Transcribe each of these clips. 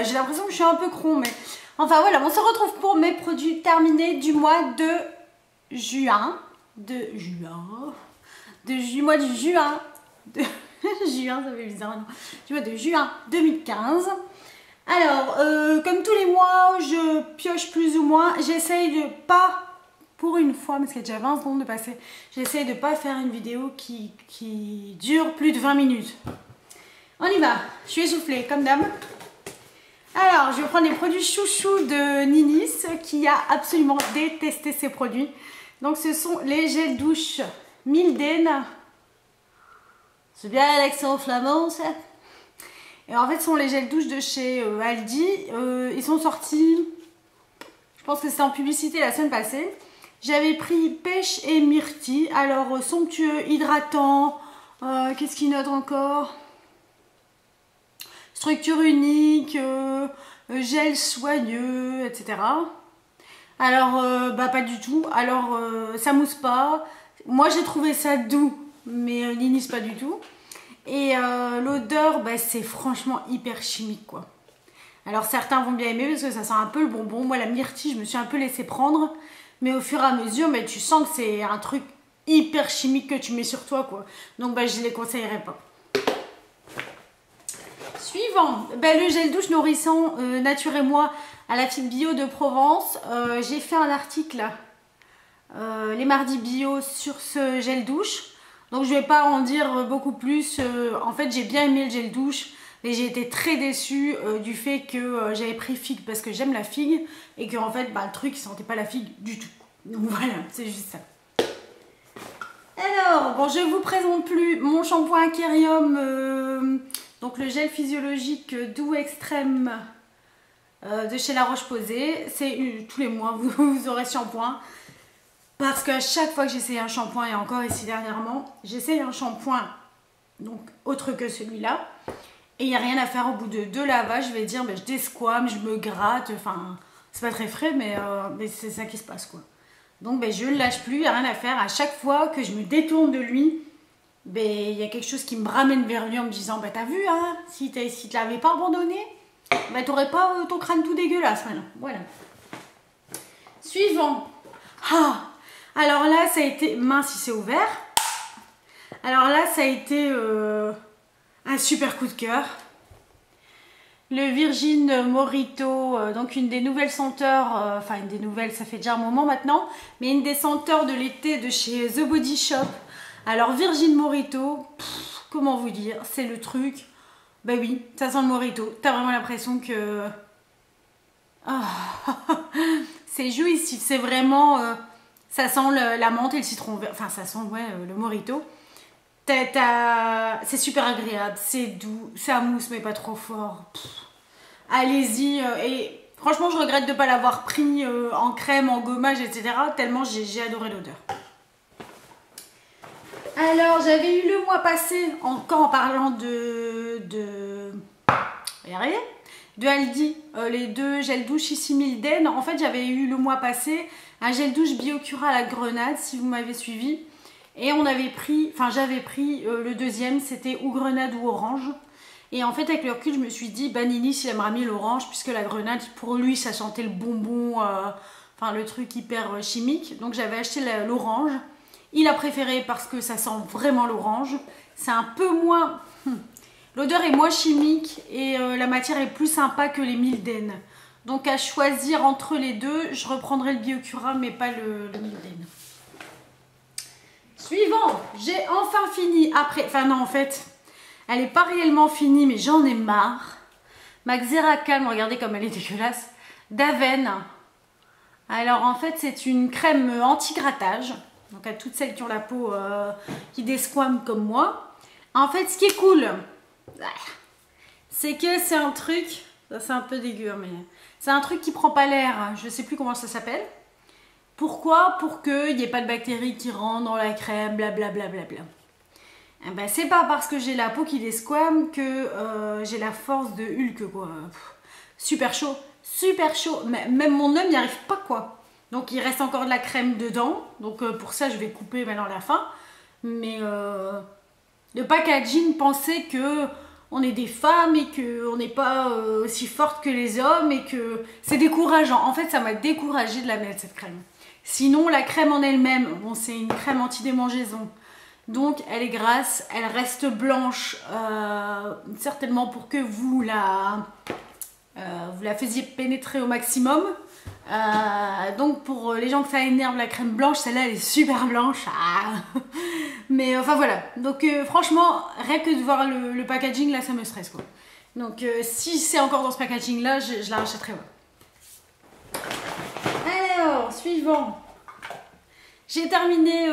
là, j'ai l'impression que je suis un peu cron, mais enfin voilà, on se retrouve pour mes produits terminés du mois de juin, mois de juin, juin, ça fait bizarre, non, du mois de juin 2015. Alors, comme tous les mois, je pioche plus ou moins, j'essaye de pas, pour une fois, parce qu'il y a déjà 20 secondes de passer, j'essaye de pas faire une vidéo qui dure plus de 20 minutes. On y va, je suis essoufflée, comme d'hab. Alors, je vais prendre les produits chouchous de Ninis, qui a absolument détesté ces produits. Donc, ce sont les gels douche Milden. C'est bien l'accent flamand, ça. Et en fait, ce sont les gels douche de chez Aldi. Ils sont sortis, je pense que c'était en publicité la semaine passée. J'avais pris pêche et myrtille. Alors, somptueux, hydratant. Qu'est-ce qu'il note encore? Structure unique, gel soigneux, etc. Alors, bah pas du tout. Alors, ça mousse pas. Moi, j'ai trouvé ça doux, mais Ninis pas du tout. Et l'odeur, bah, c'est franchement hyper chimique, quoi. Alors, certains vont bien aimer parce que ça sent un peu le bonbon. Moi, la myrtille, je me suis un peu laissée prendre. Mais au fur et à mesure, bah, tu sens que c'est un truc hyper chimique que tu mets sur toi, quoi. Donc, bah, je ne les conseillerais pas. Suivant, ben, le gel douche nourrissant Nature et moi à la figue bio de Provence. J'ai fait un article les mardis bio sur ce gel douche. Donc je ne vais pas en dire beaucoup plus. En fait, j'ai bien aimé le gel douche. Mais j'ai été très déçue du fait que j'avais pris figue parce que j'aime la figue. Et que en fait, bah, le truc, il ne sentait pas la figue du tout. Donc voilà, c'est juste ça. Alors, bon, je ne vous présente plus mon shampoing Kerium. Donc le gel physiologique doux extrême de chez La Roche-Posay. C'est tous les mois, vous aurez ce shampoing. Parce qu'à chaque fois que j'essaye un shampoing, et encore ici dernièrement, j'essaye un shampoing donc autre que celui-là. Et il n'y a rien à faire au bout de 2 lavages. Je vais dire, ben, je desquame, je me gratte. Enfin, c'est pas très frais, mais c'est ça qui se passe, quoi. Donc ben, je ne le lâche plus, il n'y a rien à faire. À chaque fois que je me détourne de lui, ben, il y a quelque chose qui me ramène vers lui en me disant, bah t'as vu, hein, si tu l'avais pas abandonné, bah t'aurais pas ton crâne tout dégueulasse maintenant. Voilà. Suivant. Ah, alors là, ça a été, mince, il s'est ouvert. Alors là, ça a été un super coup de cœur. Le Virgin Morito, donc une des nouvelles senteurs, enfin une des nouvelles, ça fait déjà un moment maintenant, mais une des senteurs de l'été de chez The Body Shop. Alors Virgin Morito, comment vous dire, c'est le truc, bah oui, ça sent le Morito, t'as vraiment l'impression que... Oh, c'est jouissif, c'est vraiment, ça sent la menthe et le citron vert, enfin ça sent, ouais, le Morito. C'est super agréable, c'est doux, ça mousse mais pas trop fort. Allez-y, et franchement je regrette de ne pas l'avoir pris en crème, en gommage, etc. Tellement j'ai adoré l'odeur. Alors, j'avais eu le mois passé, encore en parlant de Aldi, les 2 gels douche ici Milden. En fait, j'avais eu le mois passé un gel douche Biocura à la grenade, si vous m'avez suivi. Et on avait pris, enfin j'avais pris le deuxième, c'était ou grenade ou orange. Et en fait, avec le recul, je me suis dit, bah Ninis, il aimera mieux l'orange, puisque la grenade, pour lui, ça sentait le bonbon, enfin le truc hyper chimique. Donc j'avais acheté l'orange. Il a préféré parce que ça sent vraiment l'orange. C'est un peu moins... L'odeur est moins chimique et la matière est plus sympa que les Milden. Donc à choisir entre les deux, je reprendrai le Biocura mais pas le Milden. Suivant, j'ai enfin fini après... Enfin non, en fait, elle n'est pas réellement finie mais j'en ai marre. Ma Xeracalm, regardez comme elle est dégueulasse, d'Aven. Alors en fait, c'est une crème anti-grattage. Donc à toutes celles qui ont la peau qui desquament comme moi. En fait, ce qui est cool, c'est que c'est un truc, c'est un peu dégueu, mais c'est un truc qui prend pas l'air. Je sais plus comment ça s'appelle. Pourquoi? Pour qu'il n'y ait pas de bactéries qui rentrent dans la crème, blablabla. Eh ben, c'est pas parce que j'ai la peau qui desquame que j'ai la force de Hulk, quoi. Super chaud, super chaud. Même mon œil n'y arrive pas, quoi. Donc il reste encore de la crème dedans. Donc pour ça je vais couper maintenant la fin. Mais le packaging pensait que on est des femmes et qu'on n'est pas aussi forte que les hommes et que c'est décourageant. En fait, ça m'a découragée de la mettre cette crème. Sinon, la crème en elle-même, bon, c'est une crème anti-démangeaison. Donc, elle est grasse, elle reste blanche, certainement pour que vous la faisiez pénétrer au maximum. Donc pour les gens que ça énerve la crème blanche, celle-là elle est super blanche. Mais enfin voilà, donc franchement rien que de voir le packaging là ça me stresse quoi. Donc si c'est encore dans ce packaging là je la rachèterai. Ouais. Alors suivant, j'ai terminé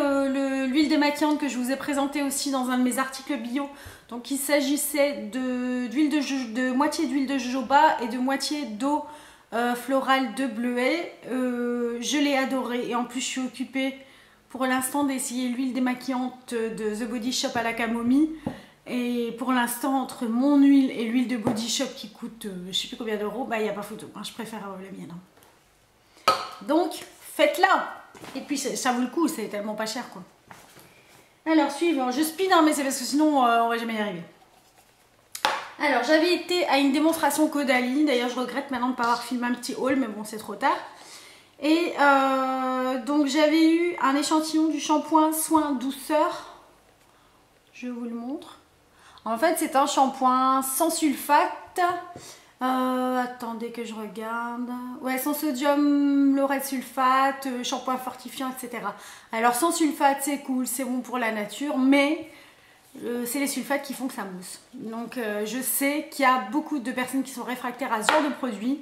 l'huile démaquillante que je vous ai présentée aussi dans un de mes articles bio. Donc il s'agissait de moitié d'huile de jojoba et de moitié d'eau florale de bleuet. Je l'ai adoré et en plus je suis occupée pour l'instant d'essayer l'huile démaquillante de The Body Shop à la camomille. Et pour l'instant entre mon huile et l'huile de Body Shop qui coûte je sais plus combien d'euros, bah il n'y a pas photo, hein, je préfère la mienne. Donc faites-la. Et puis ça vaut le coup, c'est tellement pas cher quoi. Alors suivant, je speed hein, mais c'est parce que sinon on va jamais y arriver. Alors j'avais été à une démonstration Caudalie, d'ailleurs je regrette maintenant de ne pas avoir filmé un petit haul mais bon c'est trop tard. Et donc j'avais eu un échantillon du shampoing Soin Douceur, je vous le montre. En fait c'est un shampoing sans sulfate, attendez que je regarde, ouais sans sodium, lauryl sulfate, shampoing fortifiant etc. Alors sans sulfate c'est cool, c'est bon pour la nature mais... c'est les sulfates qui font que ça mousse. Donc je sais qu'il y a beaucoup de personnes qui sont réfractaires à ce genre de produit.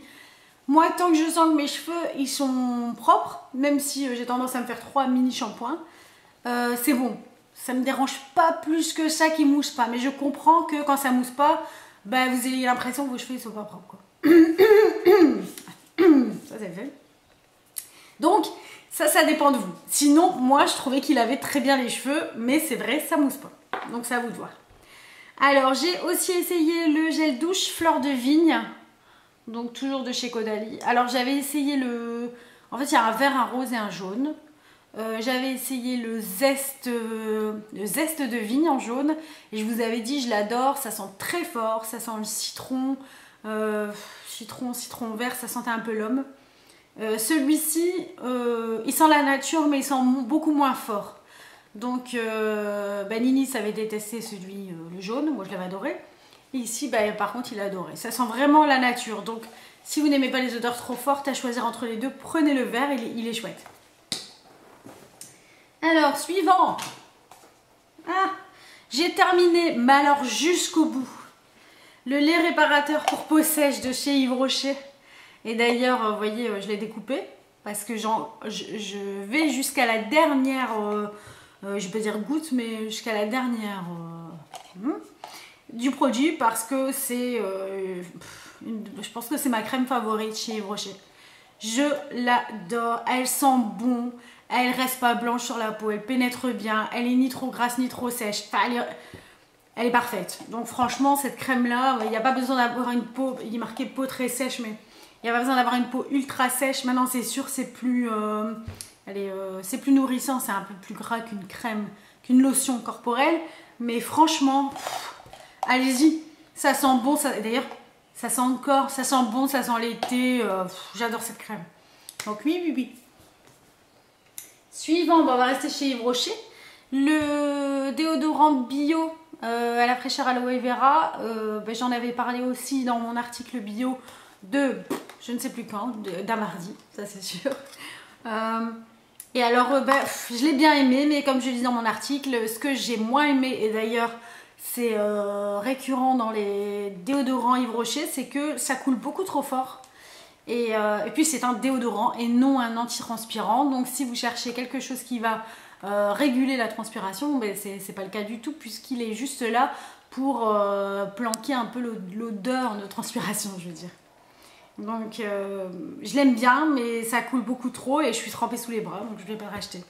Moi tant que je sens que mes cheveux ils sont propres, même si j'ai tendance à me faire 3 mini shampoings, c'est bon. Ça me dérange pas plus que ça qui mousse pas. Mais je comprends que quand ça mousse pas, bah, vous ayez l'impression que vos cheveux ils sont pas propres quoi. Ça c'est fait. Donc ça dépend de vous. Sinon moi je trouvais qu'il avait très bien les cheveux, mais c'est vrai ça mousse pas. Donc c'est à vous de voir. Alors j'ai aussi essayé le gel douche fleur de vigne. Donc toujours de chez Caudalie. Alors j'avais essayé en fait il y a un vert, un rose et un jaune. J'avais essayé le zeste de vigne en jaune. Et je vous avais dit je l'adore. Ça sent très fort. Ça sent le citron. Citron vert. Ça sentait un peu l'homme. Celui-ci il sent la nature mais il sent beaucoup moins fort. Donc Nini ça avait détesté celui le jaune, moi je l'avais adoré. Et ici par contre il a adoré. Ça sent vraiment la nature. Donc si vous n'aimez pas les odeurs trop fortes à choisir entre les deux, prenez le vert, il est chouette. Alors suivant. Ah, j'ai terminé, mais alors jusqu'au bout. Le lait réparateur pour peau sèche de chez Yves Rocher. Et d'ailleurs vous voyez je l'ai découpé. Parce que je vais jusqu'à la dernière... je peux dire goutte mais jusqu'à la dernière du produit parce que c'est je pense que c'est ma crème favorite chez Yves Rocher. Je l'adore, elle sent bon, elle reste pas blanche sur la peau, elle pénètre bien, elle est ni trop grasse ni trop sèche, enfin, elle est parfaite. Donc franchement cette crème là, il n'y a pas besoin d'avoir une peau, il est marqué peau très sèche mais il n'y a pas besoin d'avoir une peau ultra sèche. Maintenant c'est sûr c'est plus c'est plus nourrissant, c'est un peu plus gras qu'une crème, qu'une lotion corporelle. Mais franchement, allez-y, ça sent bon. D'ailleurs, ça sent encore, ça sent bon, ça sent l'été. J'adore cette crème. Donc oui. Suivant, on va rester chez Yves Rocher. Le déodorant bio à la fraîcheur aloe vera. J'en avais parlé aussi dans mon article bio de, je ne sais plus quand, d'un mardi, ça c'est sûr. Et alors, je l'ai bien aimé, mais comme je dis dans mon article, ce que j'ai moins aimé, et d'ailleurs c'est récurrent dans les déodorants Yves Rocher, c'est que ça coule beaucoup trop fort. Et puis c'est un déodorant et non un antitranspirant. Donc si vous cherchez quelque chose qui va réguler la transpiration, c'est pas le cas du tout, puisqu'il est juste là pour planquer un peu l'odeur de transpiration, je veux dire. Donc je l'aime bien mais ça coule beaucoup trop et je suis trempée sous les bras donc je ne vais pas le racheter.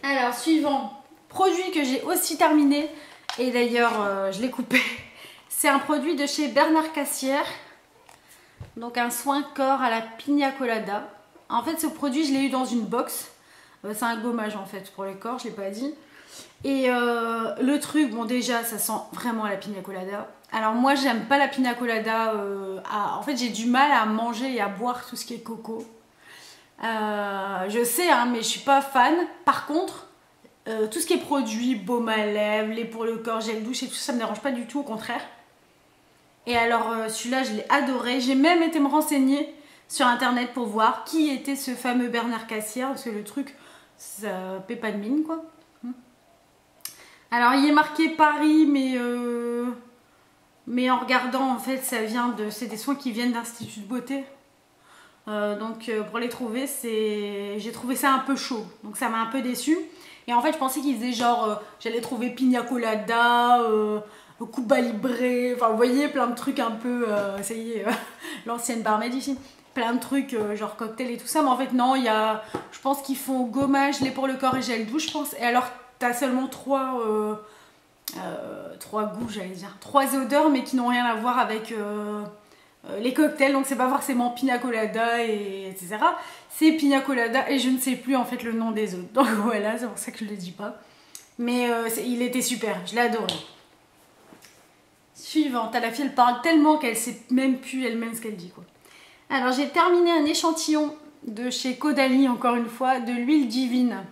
Alors suivant, produit que j'ai aussi terminé et d'ailleurs je l'ai coupé. C'est un produit de chez Bernard Cassière. Donc un soin corps à la pina colada. En fait ce produit je l'ai eu dans une box. C'est un gommage en fait pour les corps, je ne l'ai pas dit. Et le truc, bon déjà ça sent vraiment la pina colada. Alors moi j'aime pas la pina colada, en fait j'ai du mal à manger et à boire tout ce qui est coco. Je sais hein, mais je suis pas fan. Par contre, tout ce qui est produit, baume à lèvres, lait pour le corps, gel douche et tout ça, ça me dérange pas du tout, au contraire. Et alors celui-là je l'ai adoré, j'ai même été me renseigner sur internet pour voir qui était ce fameux Bernard Cassière, parce que le truc ça paie pas de mine quoi. Alors il est marqué Paris, mais en regardant en fait ça vient de, c'est des soins qui viennent d'Institut de beauté. Donc pour les trouver, j'ai trouvé ça un peu chaud, donc ça m'a un peu déçue. Et en fait je pensais qu'ils faisaient genre, j'allais trouver pina colada, Cuba Libre, enfin vous voyez plein de trucs un peu, ça y est, l'ancienne barmaid ici. Plein de trucs genre cocktail et tout ça, mais en fait non, il y a, je pense qu'ils font gommage, lait pour le corps et gel douche je pense. Et alors t'as seulement trois goûts, j'allais dire, 3 odeurs, mais qui n'ont rien à voir avec les cocktails, donc c'est pas forcément pina colada et etc. C'est pina colada et je ne sais plus en fait le nom des autres. Donc voilà, c'est pour ça que je le dis pas. Mais il était super, je l'ai adoré. Suivante, la fille elle parle tellement qu'elle sait même plus elle-même ce qu'elle dit quoi. Alors j'ai terminé un échantillon de chez Caudalie, encore une fois, de l'huile divine.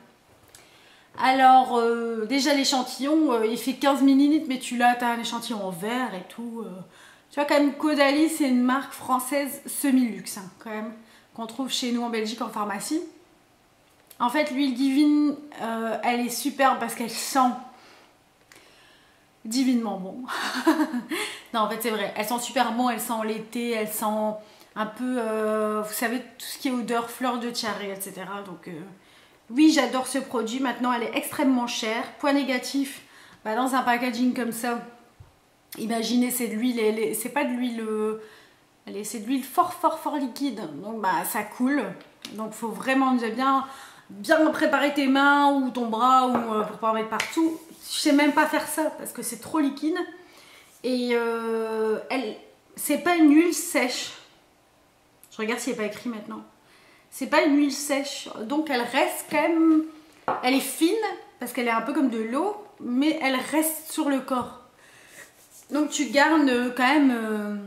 Alors déjà l'échantillon il fait 15 ml, mais tu l'as, t'as un échantillon en verre et tout. Tu vois quand même Caudalie c'est une marque française semi-luxe hein, quand même, qu'on trouve chez nous en Belgique en pharmacie. En fait l'huile divine elle est superbe parce qu'elle sent divinement bon. Non en fait c'est vrai, elle sent super bon, elle sent l'été, elle sent un peu, vous savez, tout ce qui est odeur, fleurs de tiare, etc. Donc oui, j'adore ce produit. Maintenant, elle est extrêmement chère. Point négatif, bah, dans un packaging comme ça, imaginez, c'est de l'huile, c'est pas de l'huile, c'est de l'huile fort liquide. Donc bah ça coule. Donc faut vraiment bien préparer tes mains ou ton bras ou pour pas en mettre partout. Je sais même pas faire ça parce que c'est trop liquide. Et c'est pas une huile sèche. Je regarde s'il n'est pas écrit maintenant. C'est pas une huile sèche, donc elle reste quand même, elle est fine parce qu'elle est un peu comme de l'eau, mais elle reste sur le corps. Donc tu gardes quand même,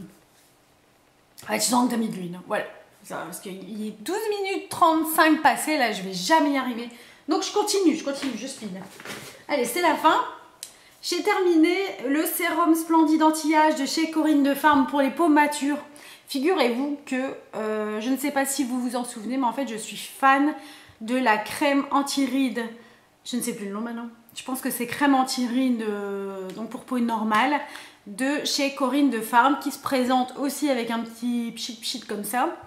tu sens que tu as mis de l'huile, voilà. Parce qu'il est 12 minutes 35 passées, là je vais jamais y arriver. Donc je continue, je speed. Allez, c'est la fin. J'ai terminé le sérum Splendide Anti-Âge de chez Corinne de Farm pour les peaux matures. Figurez-vous que, je ne sais pas si vous vous en souvenez, mais en fait je suis fan de la crème anti-rides. Je ne sais plus le nom maintenant. Je pense que c'est crème anti-rides, donc pour peau normale, de chez Corinne de Farm, qui se présente aussi avec un petit pchit comme ça.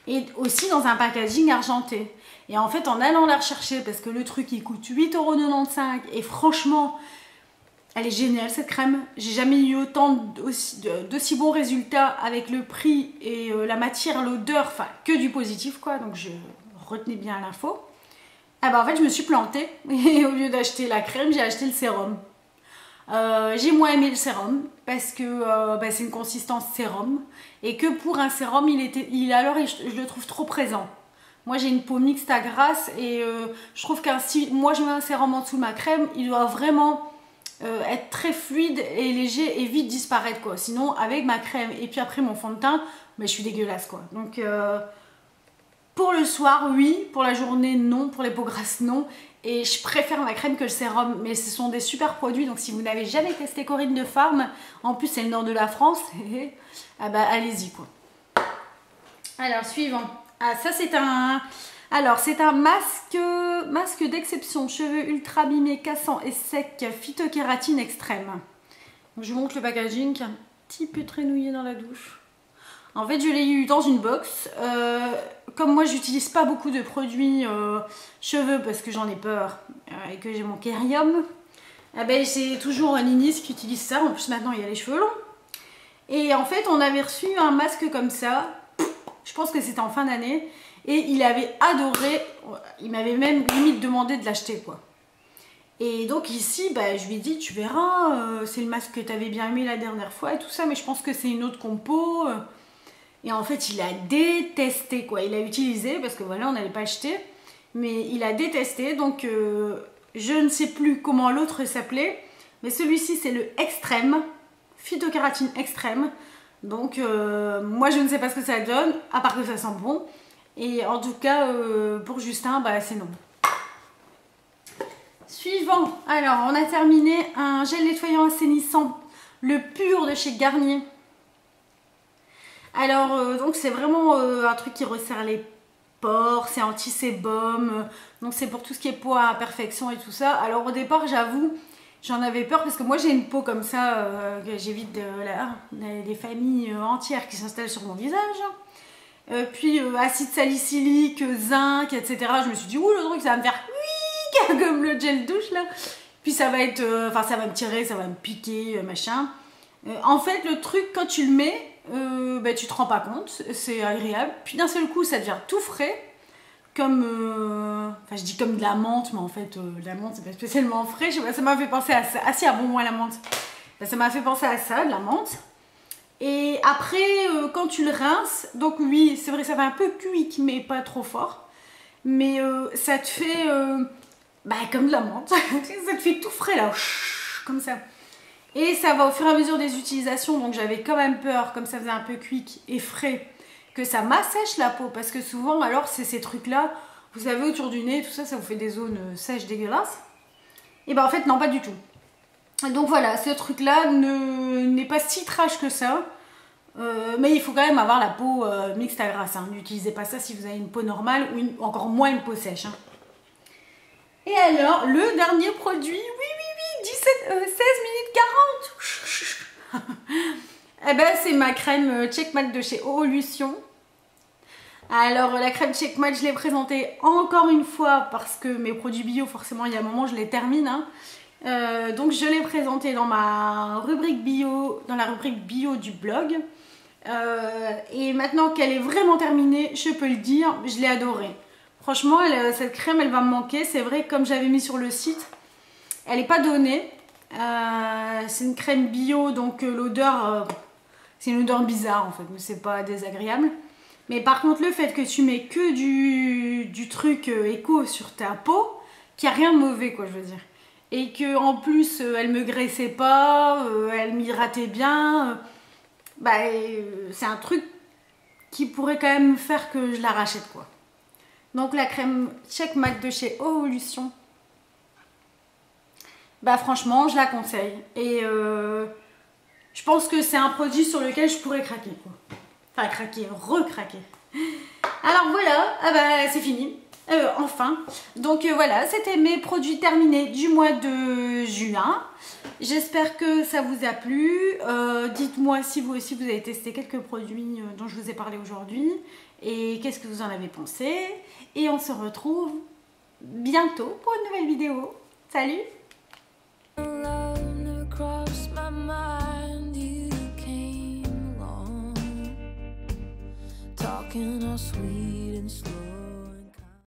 Et aussi dans un packaging argenté. Et en fait en allant la rechercher, parce que le truc il coûte 8,95 € et franchement... Elle est géniale cette crème, j'ai jamais eu autant d'aussi bons résultats avec le prix et la matière, l'odeur, enfin que du positif quoi, donc je retenais bien l'info. Ah bah en fait je me suis plantée et au lieu d'acheter la crème j'ai acheté le sérum. J'ai moins aimé le sérum parce que c'est une consistance sérum et que pour un sérum je le trouve trop présent. Moi j'ai une peau mixte à grasse et je trouve que si moi je mets un sérum en dessous de ma crème, il doit vraiment... être très fluide et léger et vite disparaître quoi. Sinon avec ma crème et puis après mon fond de teint, mais je suis dégueulasse quoi. Donc pour le soir oui, pour la journée non, pour les peaux grasses non. Et je préfère ma crème que le sérum, mais ce sont des super produits. Donc si vous n'avez jamais testé Corinne de Farm, en plus c'est le nord de la France, ah bah allez-y quoi. Alors suivant, ah ça c'est un... Alors, c'est un masque d'exception, cheveux ultra abîmés, cassants et secs, phytokératine extrême. Donc, je vous montre le packaging qui est un petit peu traînouillé dans la douche. En fait, je l'ai eu dans une box. Comme moi, j'utilise pas beaucoup de produits cheveux parce que j'en ai peur et que j'ai mon kérium, c'est toujours Ninis qui utilise ça. En plus, maintenant, il y a les cheveux longs. Et en fait, on avait reçu un masque comme ça. Je pense que c'était en fin d'année. Et il avait adoré, il m'avait même limite demandé de l'acheter quoi. Et donc ici, je lui ai dit, tu verras, c'est le masque que tu avais bien aimé la dernière fois et tout ça, mais je pense que c'est une autre compo. Et en fait, il a détesté quoi. Il a utilisé, parce que voilà, on n'allait pas acheter, mais il a détesté. Donc je ne sais plus comment l'autre s'appelait, mais celui-ci c'est le extrême, phytokératine extrême. Donc moi je ne sais pas ce que ça donne, à part que ça sent bon. Et en tout cas pour Justin, bah, c'est non. Suivant, alors on a terminé un gel nettoyant assainissant, le pur de chez Garnier. Alors donc c'est vraiment un truc qui resserre les pores, c'est anti-sébum, donc c'est pour tout ce qui est peau à imperfection et tout ça. Alors au départ j'avoue, j'en avais peur parce que moi j'ai une peau comme ça, que j'évite des familles entières qui s'installent sur mon visage. Puis acide salicylique, zinc, etc. Je me suis dit, ouh le truc ça va me faire comme le gel douche là. Puis ça va être, enfin ça va me tirer, ça va me piquer, machin. En fait le truc quand tu le mets, bah, tu te rends pas compte, c'est agréable. Puis d'un seul coup ça devient tout frais. Comme, enfin je dis comme de la menthe, mais en fait la menthe c'est pas spécialement frais. Je sais pas, ça m'a fait penser à ça. Ah si, ah bon moi la menthe. Ça m'a fait penser à ça, de la menthe. Et après quand tu le rinces, donc oui c'est vrai ça fait un peu cuic mais pas trop fort. Mais ça te fait bah, comme de la menthe. Ça te fait tout frais là, comme ça. Et ça va au fur et à mesure des utilisations, donc j'avais quand même peur, comme ça faisait un peu cuic et frais, que ça m'assèche la peau, parce que souvent, alors c'est ces trucs-là, vous savez, autour du nez, tout ça, ça vous fait des zones sèches, dégueulasses. Et ben en fait, non, pas du tout. Donc voilà, ce truc-là n'est pas si trash que ça, mais il faut quand même avoir la peau mixte à grasse. Hein. N'utilisez pas ça si vous avez une peau normale, ou encore moins une peau sèche. Hein. Et alors, le dernier produit, oui, 16 minutes 40. Eh ben, c'est ma crème Checkmate de chez Oolution. Alors, la crème Checkmate, je l'ai présentée encore une fois parce que mes produits bio, forcément, il y a un moment, je les termine. Hein. Donc, je l'ai présentée dans ma rubrique bio, dans la rubrique bio du blog. Et maintenant qu'elle est vraiment terminée, je peux le dire, je l'ai adorée. Franchement, cette crème, elle va me manquer. C'est vrai, comme j'avais mis sur le site, elle n'est pas donnée. C'est une crème bio, donc l'odeur, c'est une odeur bizarre en fait, mais c'est pas désagréable. Mais par contre, le fait que tu mets que du truc éco sur ta peau, qu'il n'y a rien de mauvais, quoi, je veux dire. Et que en plus, elle me graissait pas, elle m'hydratait bien. Bah, c'est un truc qui pourrait quand même faire que je la rachète, quoi. Donc la crème Checkmate de chez Oolution. Bah franchement, je la conseille. Et je pense que c'est un produit sur lequel je pourrais craquer, quoi. Enfin, craquer, recraquer. Alors voilà, ah bah, c'est fini. Enfin. Donc voilà, c'était mes produits terminés du mois de juin. J'espère que ça vous a plu. Dites-moi si vous aussi vous avez testé quelques produits dont je vous ai parlé aujourd'hui. Et qu'est-ce que vous en avez pensé. Et on se retrouve bientôt pour une nouvelle vidéo. Salut! Talking all sweet and slow.